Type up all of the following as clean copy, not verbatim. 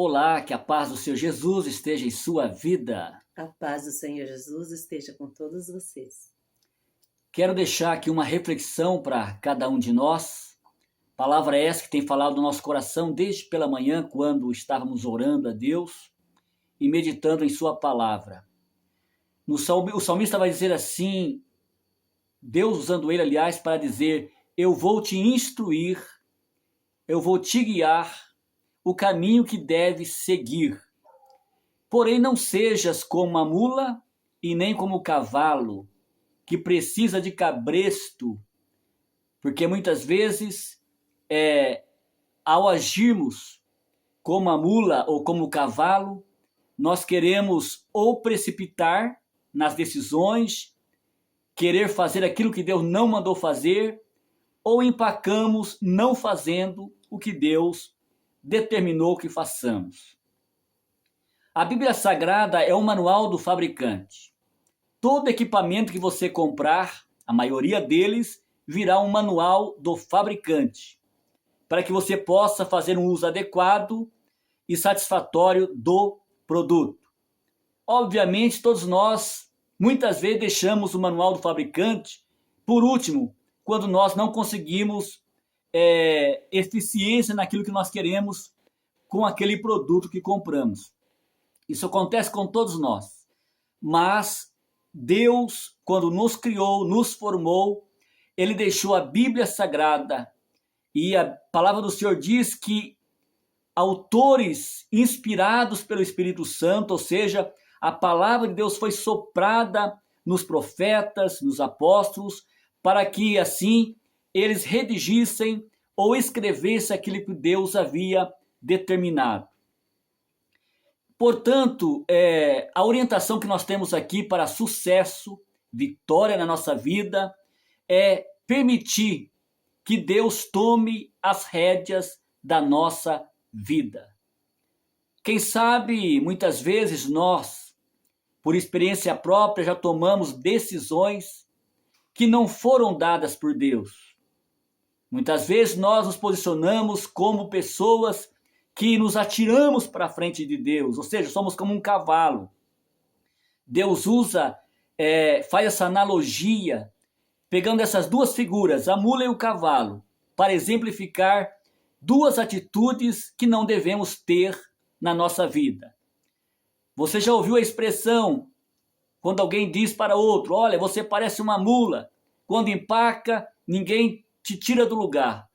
Olá, que a paz do Senhor Jesus esteja em sua vida. A paz do Senhor Jesus esteja com todos vocês. Quero deixar aqui uma reflexão para cada um de nós. Palavra essa que tem falado no nosso coração desde pela manhã, quando estávamos orando a Deus e meditando em sua palavra. O salmista vai dizer assim, Deus usando ele, aliás, para dizer: eu vou te instruir, eu vou te guiar o caminho que deves seguir. Porém, não sejas como a mula e nem como o cavalo, que precisa de cabresto, porque muitas vezes, ao agirmos como a mula ou como o cavalo, nós queremos ou precipitar nas decisões, querer fazer aquilo que Deus não mandou fazer, ou empacamos não fazendo o que Deus determinou que façamos. A Bíblia Sagrada é o manual do fabricante. Todo equipamento que você comprar, a maioria deles, virá um manual do fabricante, para que você possa fazer um uso adequado e satisfatório do produto. Obviamente, todos nós, muitas vezes, deixamos o manual do fabricante por último, quando nós não conseguimos eficiência naquilo que nós queremos com aquele produto que compramos. Isso acontece com todos nós. Mas Deus, quando nos criou, nos formou, Ele deixou a Bíblia Sagrada, e a palavra do Senhor diz que autores inspirados pelo Espírito Santo, ou seja, a palavra de Deus foi soprada nos profetas, nos apóstolos, para que assim eles redigissem ou escrevessem aquilo que Deus havia determinado. Portanto, a orientação que nós temos aqui para sucesso, vitória na nossa vida, é permitir que Deus tome as rédeas da nossa vida. Quem sabe, muitas vezes nós, por experiência própria, já tomamos decisões que não foram dadas por Deus. Muitas vezes nós nos posicionamos como pessoas que nos atiramos para a frente de Deus, ou seja, somos como um cavalo. Deus faz essa analogia, pegando essas duas figuras, a mula e o cavalo, para exemplificar duas atitudes que não devemos ter na nossa vida. Você já ouviu a expressão, quando alguém diz para outro: olha, você parece uma mula, quando empaca, ninguém te tira do lugar.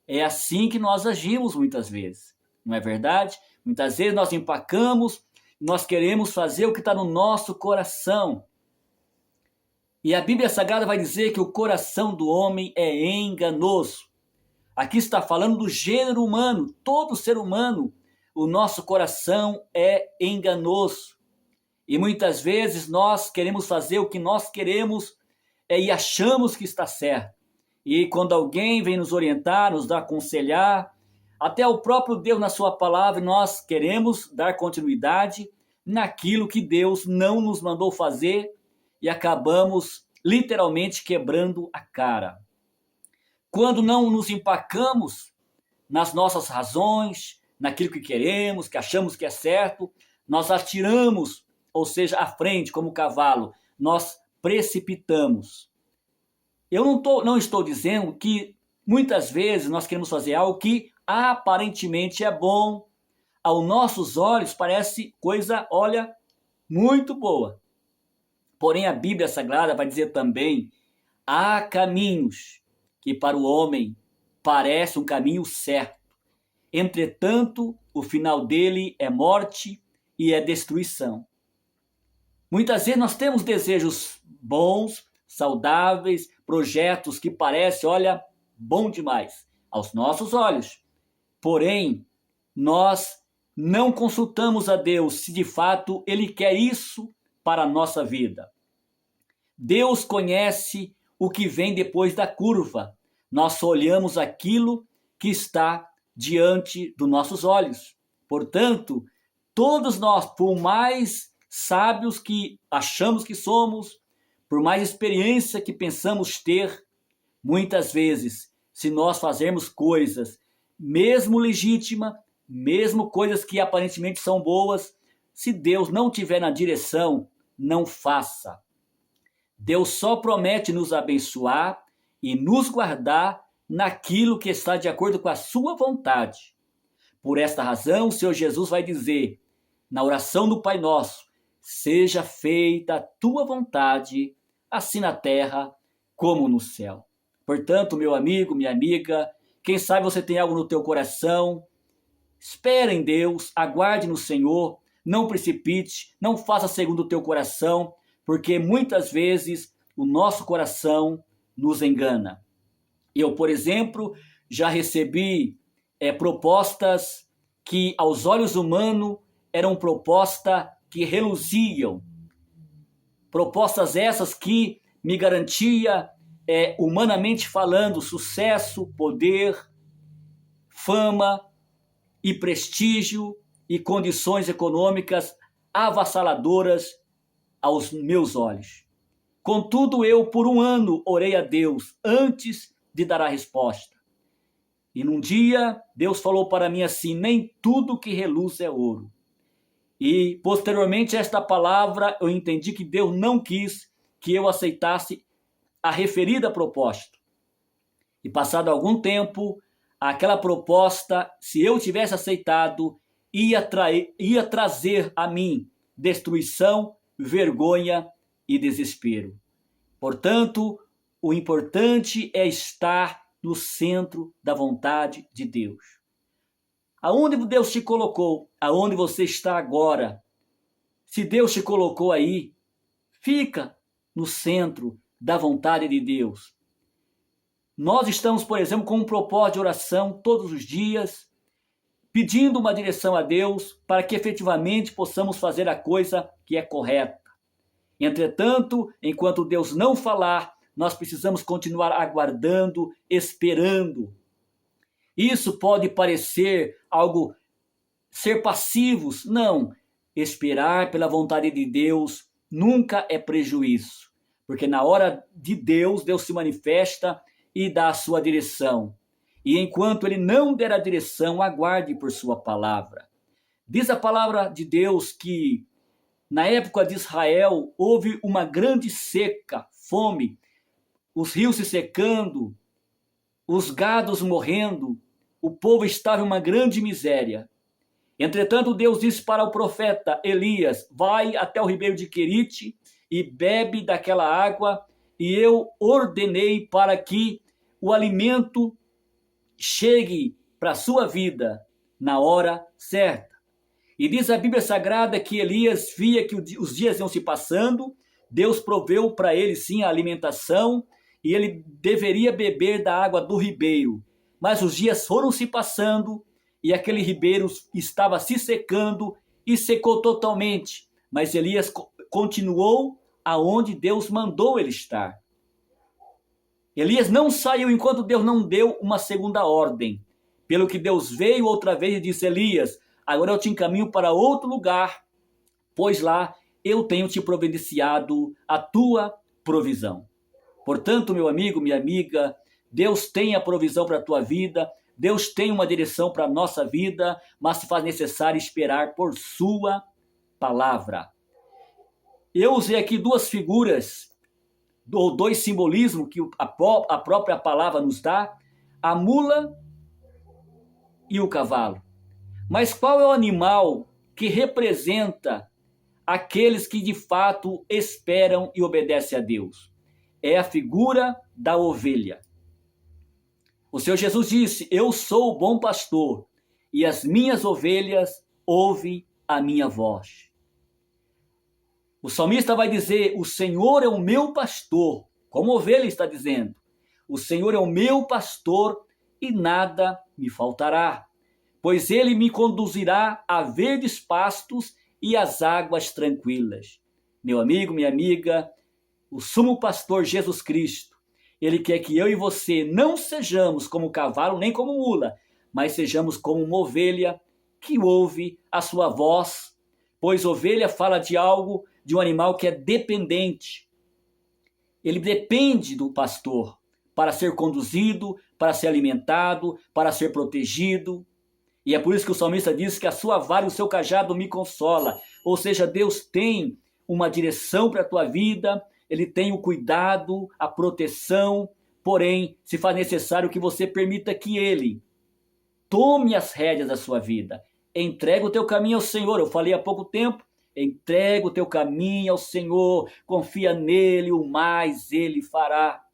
É assim que nós agimos muitas vezes, não é verdade? Muitas vezes nós empacamos, nós queremos fazer o que está no nosso coração. E a Bíblia Sagrada vai dizer que o coração do homem é enganoso. Aqui está falando do gênero humano, todo ser humano, o nosso coração é enganoso. E muitas vezes nós queremos fazer o que nós queremos e achamos que está certo. E quando alguém vem nos orientar, nos aconselhar, até o próprio Deus na sua palavra, nós queremos dar continuidade naquilo que Deus não nos mandou fazer e acabamos literalmente quebrando a cara. Quando não nos empacamos nas nossas razões, naquilo que queremos, que achamos que é certo, nós atiramos, ou seja, à frente como cavalo, nós precipitamos. Eu não estou dizendo que muitas vezes nós queremos fazer algo que aparentemente é bom, aos nossos olhos parece coisa, olha, muito boa. Porém, a Bíblia Sagrada vai dizer também: há caminhos que para o homem parece um caminho certo. Entretanto, o final dele é morte e é destruição. Muitas vezes nós temos desejos bons, saudáveis, projetos que parecem, olha, bom demais aos nossos olhos. Porém, nós não consultamos a Deus se de fato Ele quer isso para a nossa vida. Deus conhece o que vem depois da curva. Nós só olhamos aquilo que está diante dos nossos olhos. Portanto, todos nós, por mais sábios que achamos que somos, por mais experiência que pensamos ter, muitas vezes, se nós fazermos coisas, mesmo legítimas, mesmo coisas que aparentemente são boas, se Deus não tiver na direção, não faça. Deus só promete nos abençoar e nos guardar naquilo que está de acordo com a sua vontade. Por esta razão, o Senhor Jesus vai dizer, na oração do Pai Nosso, seja feita a tua vontade, assim na terra como no céu. Portanto, meu amigo, minha amiga, quem sabe você tem algo no teu coração, espere em Deus, aguarde no Senhor, não precipite, não faça segundo o teu coração, porque muitas vezes o nosso coração nos engana. Eu, por exemplo, já recebi propostas que aos olhos humanos eram propostas que reluziam. Propostas essas que me garantia, humanamente falando, sucesso, poder, fama e prestígio e condições econômicas avassaladoras aos meus olhos. Contudo, eu por um ano orei a Deus antes de dar a resposta. E num dia, Deus falou para mim assim, nem tudo que reluz é ouro. E posteriormente a esta palavra, eu entendi que Deus não quis que eu aceitasse a referida proposta. E passado algum tempo, aquela proposta, se eu tivesse aceitado, ia trazer a mim destruição, vergonha e desespero. Portanto, o importante é estar no centro da vontade de Deus. Aonde Deus te colocou, aonde você está agora, se Deus te colocou aí, fica no centro da vontade de Deus. Nós estamos, por exemplo, com um propósito de oração todos os dias, pedindo uma direção a Deus para que efetivamente possamos fazer a coisa que é correta. Entretanto, enquanto Deus não falar, nós precisamos continuar aguardando, esperando. Isso pode parecer algo, ser passivos. Não, esperar pela vontade de Deus nunca é prejuízo. Porque na hora de Deus, Deus se manifesta e dá a sua direção. E enquanto Ele não der a direção, aguarde por sua palavra. Diz a palavra de Deus que na época de Israel houve uma grande seca, fome, os rios se secando, os gados morrendo, o povo estava em uma grande miséria. Entretanto, Deus disse para o profeta Elias, vai até o ribeiro de Querite e bebe daquela água, e eu ordenei para que o alimento chegue para a sua vida na hora certa. E diz a Bíblia Sagrada que Elias via que os dias iam se passando, Deus proveu para ele sim a alimentação, e ele deveria beber da água do ribeiro. Mas os dias foram se passando, e aquele ribeiro estava se secando, e secou totalmente. Mas Elias continuou aonde Deus mandou ele estar. Elias não saiu enquanto Deus não deu uma segunda ordem. Pelo que Deus veio outra vez e disse, Elias, agora eu te encaminho para outro lugar, pois lá eu tenho te providenciado a tua provisão. Portanto, meu amigo, minha amiga, Deus tem a provisão para a tua vida, Deus tem uma direção para a nossa vida, mas se faz necessário esperar por sua palavra. Eu usei aqui duas figuras, ou dois simbolismos que a própria palavra nos dá, a mula e o cavalo. Mas qual é o animal que representa aqueles que de fato esperam e obedecem a Deus? É a figura da ovelha. O Senhor Jesus disse, eu sou o bom pastor e as minhas ovelhas ouvem a minha voz. O salmista vai dizer, o Senhor é o meu pastor, como a ovelha está dizendo. O Senhor é o meu pastor e nada me faltará, pois ele me conduzirá a verdes pastos e às águas tranquilas. Meu amigo, minha amiga, o sumo pastor Jesus Cristo, ele quer que eu e você não sejamos como cavalo nem como mula, mas sejamos como uma ovelha que ouve a sua voz, pois ovelha fala de algo, de um animal que é dependente. Ele depende do pastor para ser conduzido, para ser alimentado, para ser protegido. E é por isso que o salmista diz que a sua vara e o seu cajado me consola. Ou seja, Deus tem uma direção para a tua vida, Ele tem o cuidado, a proteção, porém, se faz necessário que você permita que Ele tome as rédeas da sua vida. Entrega o teu caminho ao Senhor. Eu falei há pouco tempo, entrega o teu caminho ao Senhor, confia nele, o mais Ele fará.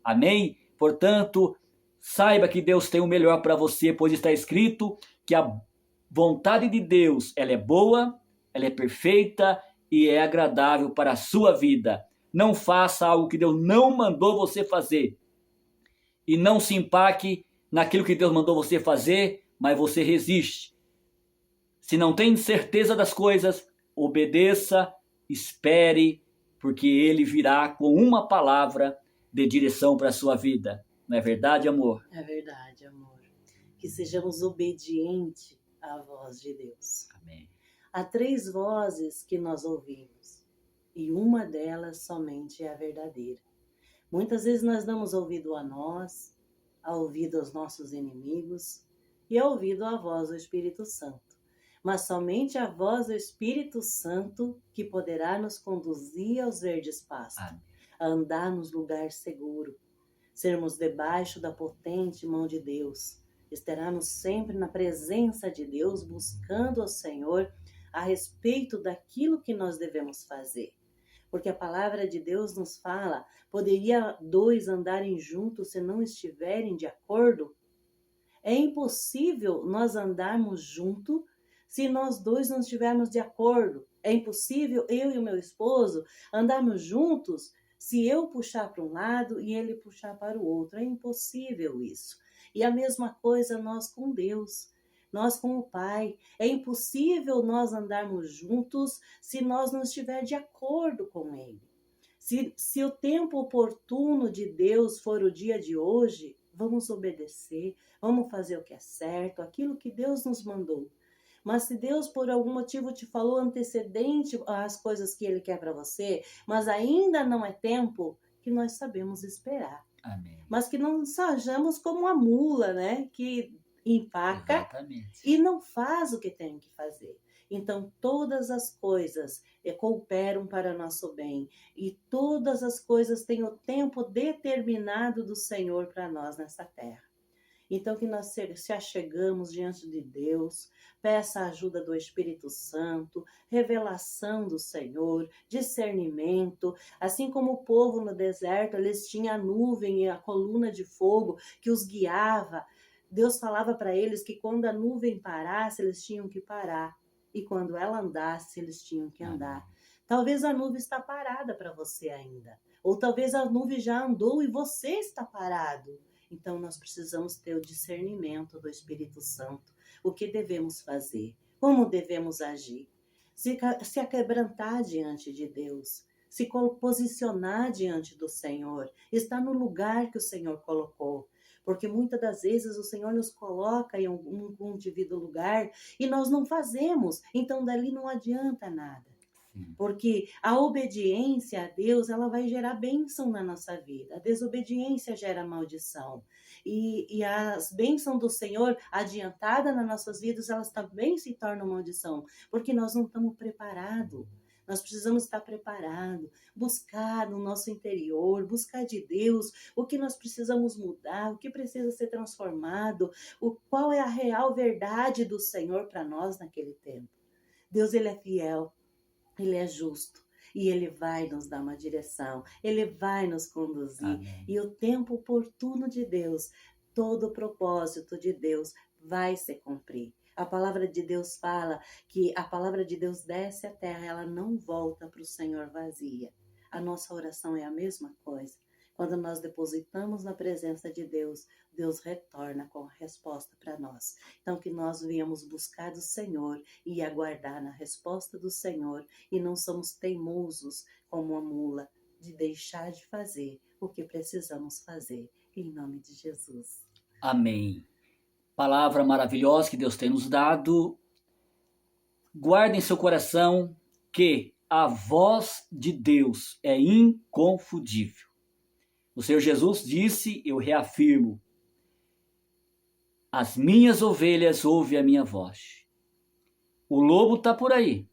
Amém? Portanto, saiba que Deus tem o melhor para você, pois está escrito que a vontade de Deus, ela é boa, ela é perfeita e é agradável para a sua vida. Não faça algo que Deus não mandou você fazer. E não se empaque naquilo que Deus mandou você fazer, mas você resiste. Se não tem certeza das coisas, obedeça, espere, porque Ele virá com uma palavra de direção para a sua vida. Não é verdade, amor? É verdade, amor. Que sejamos obedientes à voz de Deus. Amém. Há 3 vozes que nós ouvimos e uma delas somente é a verdadeira. Muitas vezes nós damos ouvido a nós, a ouvido aos nossos inimigos e a ouvido à voz do Espírito Santo. Mas somente a voz do Espírito Santo que poderá nos conduzir aos verdes pastos, a andar nos lugares seguros, sermos debaixo da potente mão de Deus, estarmos sempre na presença de Deus, buscando ao Senhor a respeito daquilo que nós devemos fazer. Porque a palavra de Deus nos fala, poderia 2 andarem juntos se não estiverem de acordo? É impossível nós andarmos juntos se nós 2 não estivermos de acordo. É impossível eu e o meu esposo andarmos juntos se eu puxar para um lado e ele puxar para o outro. É impossível isso. E a mesma coisa nós com Deus, nós com o Pai. É impossível nós andarmos juntos se nós não estivermos de acordo com Ele. Se o tempo oportuno de Deus for o dia de hoje, vamos obedecer, vamos fazer o que é certo, aquilo que Deus nos mandou. Mas se Deus por algum motivo te falou antecedente às coisas que Ele quer para você, mas ainda não é tempo, que nós sabemos esperar. Amém. Mas que não sejamos como a mula, né? Que empaca. Exatamente. E não faz o que tem que fazer. Então, todas as coisas cooperam para nosso bem. E todas as coisas têm o tempo determinado do Senhor para nós nessa terra. Então, que nós se achegamos diante de Deus, peça a ajuda do Espírito Santo, revelação do Senhor, discernimento. Assim como o povo no deserto, eles tinham a nuvem e a coluna de fogo que os guiava. Deus falava para eles que quando a nuvem parasse, eles tinham que parar. E quando ela andasse, eles tinham que andar. Talvez a nuvem está parada para você ainda. Ou talvez a nuvem já andou e você está parado. Então, nós precisamos ter o discernimento do Espírito Santo. O que devemos fazer? Como devemos agir? Se aquebrantar diante de Deus. Se posicionar diante do Senhor. Estar no lugar que o Senhor colocou. Porque muitas das vezes o Senhor nos coloca em um devido lugar e nós não fazemos. Então, dali não adianta nada. Porque a obediência a Deus, ela vai gerar bênção na nossa vida. A desobediência gera maldição. E as bênçãos do Senhor adiantadas nas nossas vidas, elas também se tornam maldição. Porque nós não estamos preparados. Nós precisamos estar preparados, buscar no nosso interior, buscar de Deus o que nós precisamos mudar, o que precisa ser transformado, qual é a real verdade do Senhor para nós naquele tempo. Deus, Ele é fiel. Ele é justo e Ele vai nos dar uma direção, Ele vai nos conduzir. Amém. E o tempo oportuno de Deus, todo o propósito de Deus vai se cumprir. A palavra de Deus fala que a palavra de Deus desce à terra, ela não volta para o Senhor vazia. A nossa oração é a mesma coisa. Quando nós depositamos na presença de Deus, Deus retorna com a resposta para nós. Então, que nós viemos buscar do Senhor e aguardar na resposta do Senhor e não somos teimosos como a mula de deixar de fazer o que precisamos fazer. Em nome de Jesus. Amém. Palavra maravilhosa que Deus tem nos dado. Guarde em seu coração que a voz de Deus é inconfundível. O Senhor Jesus disse, eu reafirmo, As minhas ovelhas ouvem a minha voz. O lobo está por aí.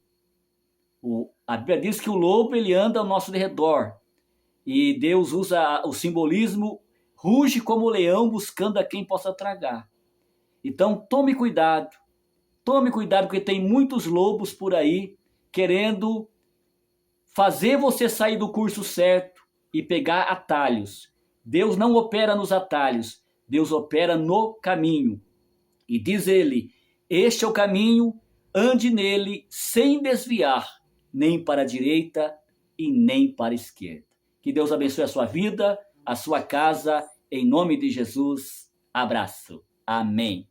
A Bíblia diz que o lobo ele anda ao nosso redor. E Deus usa o simbolismo, ruge como o leão buscando a quem possa tragar. Então tome cuidado porque tem muitos lobos por aí querendo fazer você sair do curso certo e pegar atalhos. Deus não opera nos atalhos, Deus opera no caminho. E diz ele, este é o caminho, ande nele sem desviar, nem para a direita e nem para a esquerda. Que Deus abençoe a sua vida, a sua casa, em nome de Jesus. Abraço. Amém.